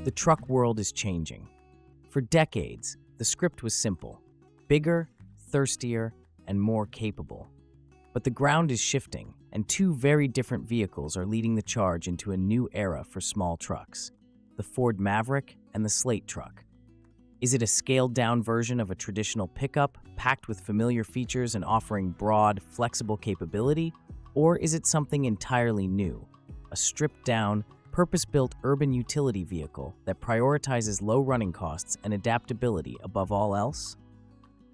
The truck world is changing. For decades, the script was simple: bigger, thirstier, and more capable. But the ground is shifting, and two very different vehicles are leading the charge into a new era for small trucks: the Ford Maverick and the Slate Truck. Is it a scaled-down version of a traditional pickup, packed with familiar features and offering broad, flexible capability? Or is it something entirely new, a stripped-down, purpose-built urban utility vehicle that prioritizes low running costs and adaptability above all else?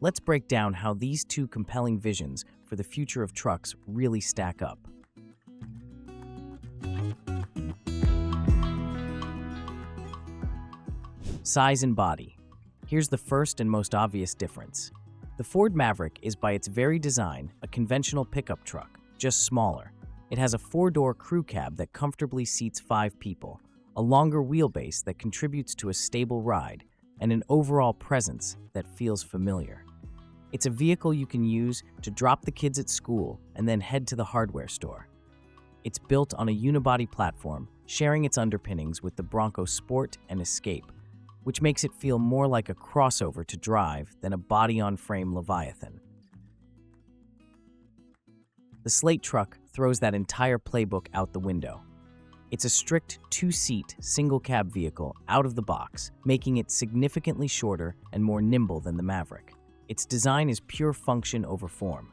Let's break down how these two compelling visions for the future of trucks really stack up. Size and body. Here's the first and most obvious difference. The Ford Maverick is by its very design a conventional pickup truck, just smaller. It has a four-door crew cab that comfortably seats 5 people, a longer wheelbase that contributes to a stable ride, and an overall presence that feels familiar. It's a vehicle you can use to drop the kids at school and then head to the hardware store. It's built on a unibody platform, sharing its underpinnings with the Bronco Sport and Escape, which makes it feel more like a crossover to drive than a body-on-frame Leviathan. The Slate Truck throws that entire playbook out the window. It's a strict 2-seat, single-cab vehicle out of the box, making it significantly shorter and more nimble than the Maverick. Its design is pure function over form.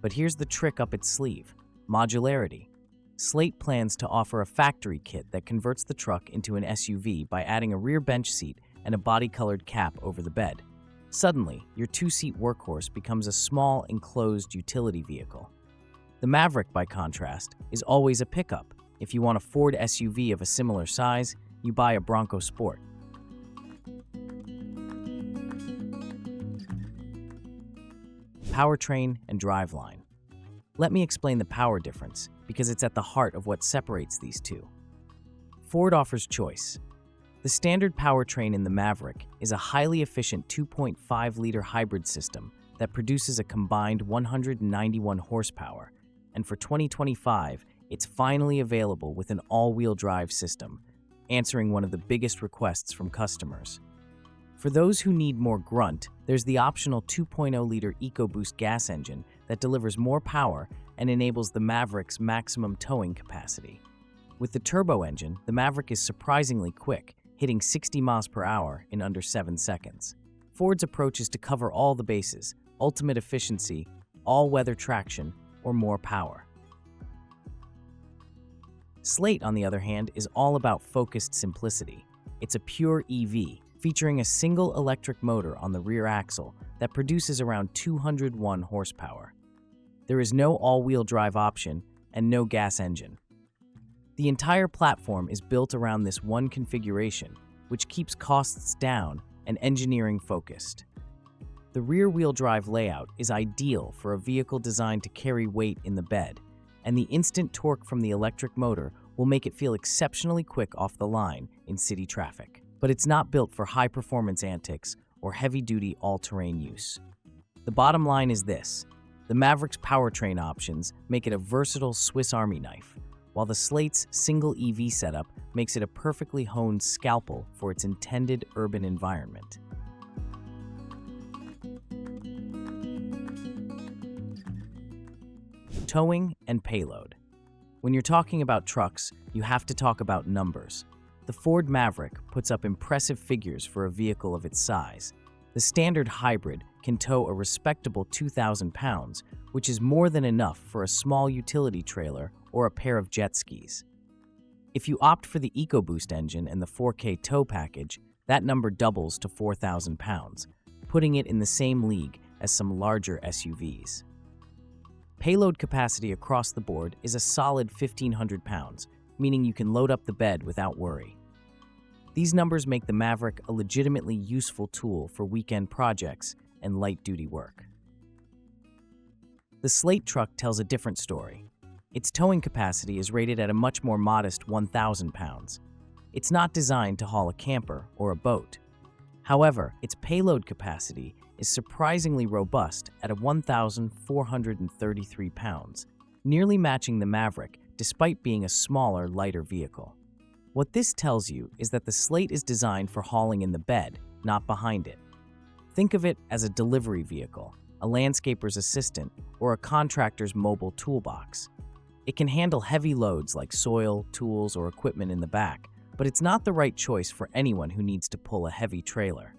But here's the trick up its sleeve: modularity. Slate plans to offer a factory kit that converts the truck into an SUV by adding a rear bench seat and a body-colored cap over the bed. Suddenly, your 2-seat workhorse becomes a small, enclosed utility vehicle. The Maverick, by contrast, is always a pickup. If you want a Ford SUV of a similar size, you buy a Bronco Sport. Powertrain and Driveline. Let me explain the power difference, because it's at the heart of what separates these two. Ford offers choice. The standard powertrain in the Maverick is a highly efficient 2.5-liter hybrid system that produces a combined 191 horsepower, and for 2025, it's finally available with an all-wheel drive system, answering one of the biggest requests from customers. For those who need more grunt, there's the optional 2.0-liter EcoBoost gas engine that delivers more power and enables the Maverick's maximum towing capacity. With the turbo engine, the Maverick is surprisingly quick, hitting 60 miles per hour in under 7 seconds. Ford's approach is to cover all the bases: ultimate efficiency, all-weather traction, or more power. Slate, on the other hand, is all about focused simplicity. It's a pure EV, featuring a single electric motor on the rear axle that produces around 201 horsepower. There is no all-wheel drive option and no gas engine. The entire platform is built around this one configuration, which keeps costs down and engineering focused. The rear-wheel drive layout is ideal for a vehicle designed to carry weight in the bed, and the instant torque from the electric motor will make it feel exceptionally quick off the line in city traffic. But it's not built for high-performance antics or heavy-duty all-terrain use. The bottom line is this: the Maverick's powertrain options make it a versatile Swiss Army knife, while the Slate's single EV setup makes it a perfectly honed scalpel for its intended urban environment. Towing and payload. When you're talking about trucks, you have to talk about numbers. The Ford Maverick puts up impressive figures for a vehicle of its size. The standard hybrid can tow a respectable 2,000 pounds, which is more than enough for a small utility trailer or a pair of jet skis. If you opt for the EcoBoost engine and the 4K tow package, that number doubles to 4,000 pounds, putting it in the same league as some larger SUVs. Payload capacity across the board is a solid 1,500 pounds, meaning you can load up the bed without worry. These numbers make the Maverick a legitimately useful tool for weekend projects and light-duty work. The Slate Truck tells a different story. Its towing capacity is rated at a much more modest 1,000 pounds. It's not designed to haul a camper or a boat. However, its payload capacity is surprisingly robust at 1,433 pounds, nearly matching the Maverick despite being a smaller, lighter vehicle. What this tells you is that the Slate is designed for hauling in the bed, not behind it. Think of it as a delivery vehicle, a landscaper's assistant, or a contractor's mobile toolbox. It can handle heavy loads like soil, tools, or equipment in the back, but it's not the right choice for anyone who needs to pull a heavy trailer.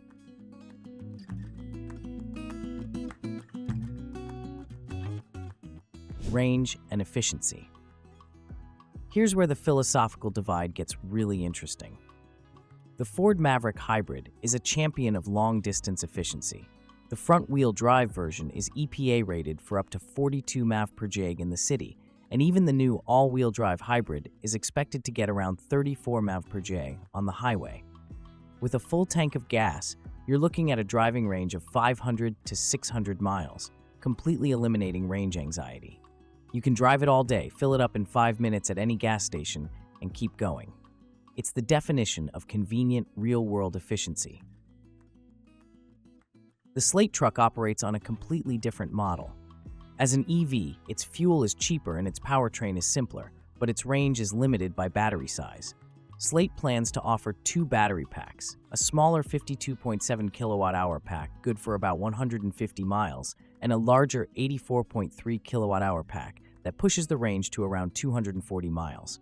Range and efficiency. Here's where the philosophical divide gets really interesting. The Ford Maverick Hybrid is a champion of long-distance efficiency. The front-wheel drive version is EPA rated for up to 42 mpg in the city, and even the new all-wheel drive hybrid is expected to get around 34 mpg on the highway. With a full tank of gas, you're looking at a driving range of 500 to 600 miles, completely eliminating range anxiety. You can drive it all day, fill it up in 5 minutes at any gas station, and keep going. It's the definition of convenient, real-world efficiency. The Slate Truck operates on a completely different model. As an EV, its fuel is cheaper and its powertrain is simpler, but its range is limited by battery size. Slate plans to offer 2 battery packs, a smaller 52.7 kilowatt-hour pack good for about 150 miles, and a larger 84.3 kilowatt-hour pack that pushes the range to around 240 miles.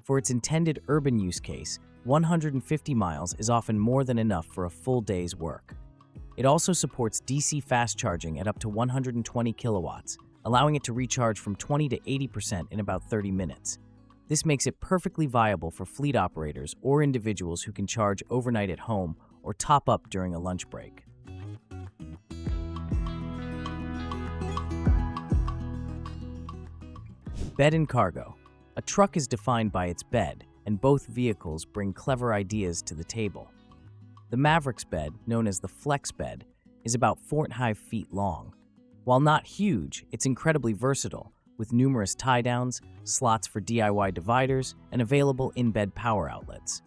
For its intended urban use case, 150 miles is often more than enough for a full day's work. It also supports DC fast charging at up to 120 kilowatts, allowing it to recharge from 20 to 80% in about 30 minutes. This makes it perfectly viable for fleet operators or individuals who can charge overnight at home or top up during a lunch break. Bed and cargo. A truck is defined by its bed, and both vehicles bring clever ideas to the table. The Maverick's bed, known as the flex bed, is about 4.5 feet long. While not huge, it's incredibly versatile, with numerous tie-downs, slots for DIY dividers, and available in-bed power outlets.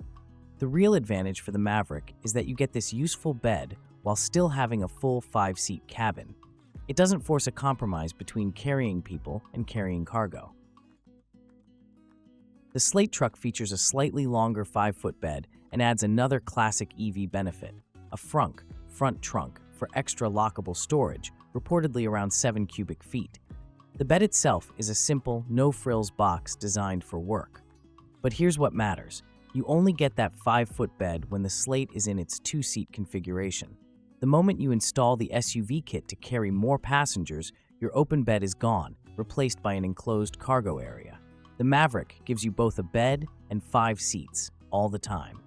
The real advantage for the Maverick is that you get this useful bed while still having a full 5-seat cabin. It doesn't force a compromise between carrying people and carrying cargo. The Slate Truck features a slightly longer 5-foot bed and adds another classic EV benefit, a front trunk for extra lockable storage, reportedly around 7 cubic feet. The bed itself is a simple, no-frills box designed for work. But here's what matters. You only get that 5-foot bed when the Slate is in its 2-seat configuration. The moment you install the SUV kit to carry more passengers, your open bed is gone, replaced by an enclosed cargo area. The Maverick gives you both a bed and 5 seats, all the time.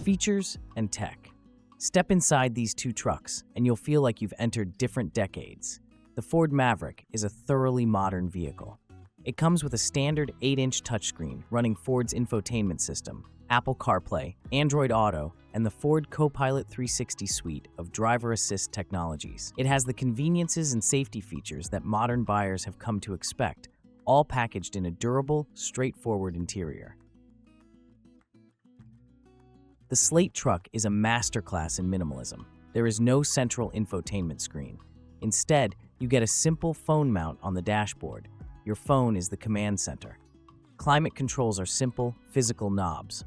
Features and tech. Step inside these two trucks, and you'll feel like you've entered different decades. The Ford Maverick is a thoroughly modern vehicle. It comes with a standard 8-inch touchscreen running Ford's infotainment system, Apple CarPlay, Android Auto, and the Ford Copilot 360 suite of driver assist technologies. It has the conveniences and safety features that modern buyers have come to expect, all packaged in a durable, straightforward interior. The Slate Truck is a masterclass in minimalism. There is no central infotainment screen. Instead, you get a simple phone mount on the dashboard. Your phone is the command center. Climate controls are simple, physical knobs.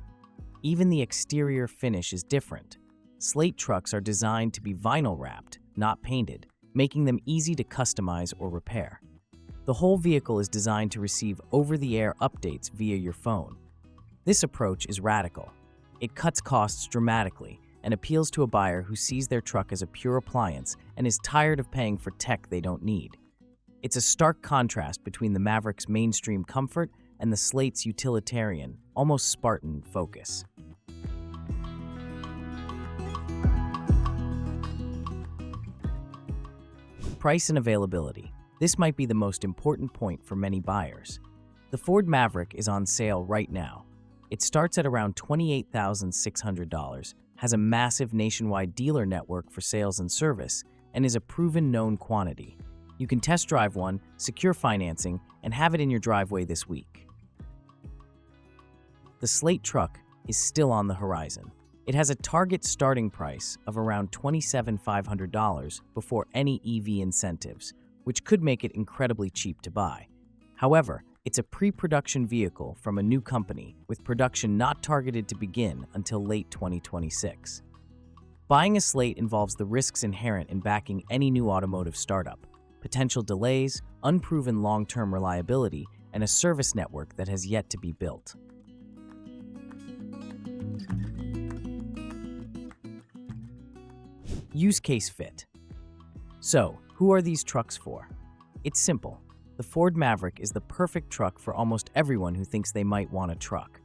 Even the exterior finish is different. Slate trucks are designed to be vinyl wrapped, not painted, making them easy to customize or repair. The whole vehicle is designed to receive over-the-air updates via your phone. This approach is radical. It cuts costs dramatically and appeals to a buyer who sees their truck as a pure appliance and is tired of paying for tech they don't need. It's a stark contrast between the Maverick's mainstream comfort and the Slate's utilitarian, almost Spartan focus. Price and availability. This might be the most important point for many buyers. The Ford Maverick is on sale right now. It starts at around $28,600, has a massive nationwide dealer network for sales and service, and is a proven known quantity. You can test drive one, secure financing, and have it in your driveway this week. The Slate Truck is still on the horizon. It has a target starting price of around $27,500 before any EV incentives, which could make it incredibly cheap to buy. However, it's a pre-production vehicle from a new company, with production not targeted to begin until late 2026. Buying a Slate involves the risks inherent in backing any new automotive startup: potential delays, unproven long-term reliability, and a service network that has yet to be built. Use case fit. So, who are these trucks for? It's simple. The Ford Maverick is the perfect truck for almost everyone who thinks they might want a truck.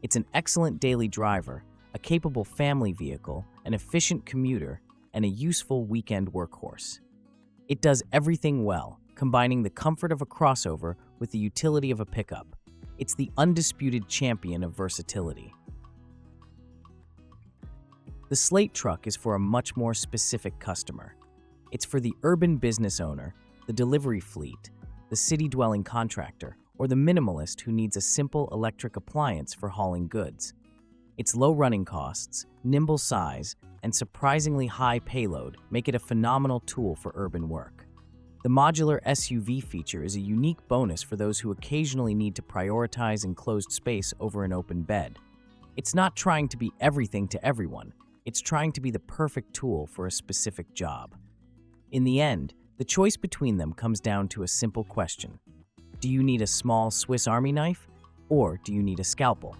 It's an excellent daily driver, a capable family vehicle, an efficient commuter, and a useful weekend workhorse. It does everything well, combining the comfort of a crossover with the utility of a pickup. It's the undisputed champion of versatility. The Slate Truck is for a much more specific customer. It's for the urban business owner, the delivery fleet, the city-dwelling contractor, or the minimalist who needs a simple electric appliance for hauling goods. Its low running costs, nimble size, and surprisingly high payload make it a phenomenal tool for urban work. The modular SUV feature is a unique bonus for those who occasionally need to prioritize enclosed space over an open bed. It's not trying to be everything to everyone. It's trying to be the perfect tool for a specific job. In the end, the choice between them comes down to a simple question. Do you need a small Swiss Army knife, or do you need a scalpel?